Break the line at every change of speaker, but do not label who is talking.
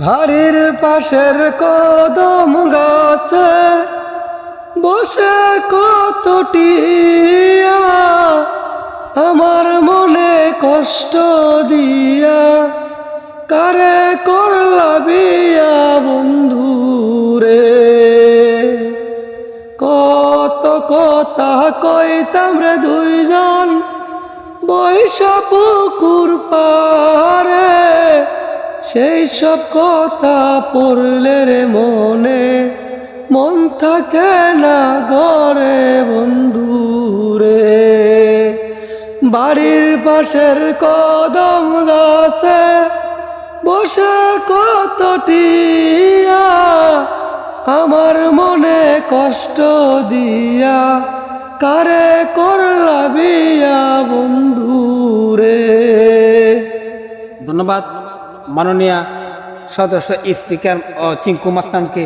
বাড়ির পাশের কদম গাছে বসে কত টিয়া আমার মনে কষ্ট দিয়া কারে করলা বিয়া বন্ধুরে। কত কথা কইতাম রে দুইজন বৈশা পুকুর পারে, সেই সব কথা পড়লে রে মনে মন থাকে না ঘরে বন্ধুরে। বাড়ির পাশের কদম গাছে বসে কত টিয়া আমার মনে কষ্ট দিয়া কারে করলা বিয়া বন্ধুরে।
ধন্যবাদ মাননীয় সদস্য স্পিকার চিঙ্কু মাস্তানকে।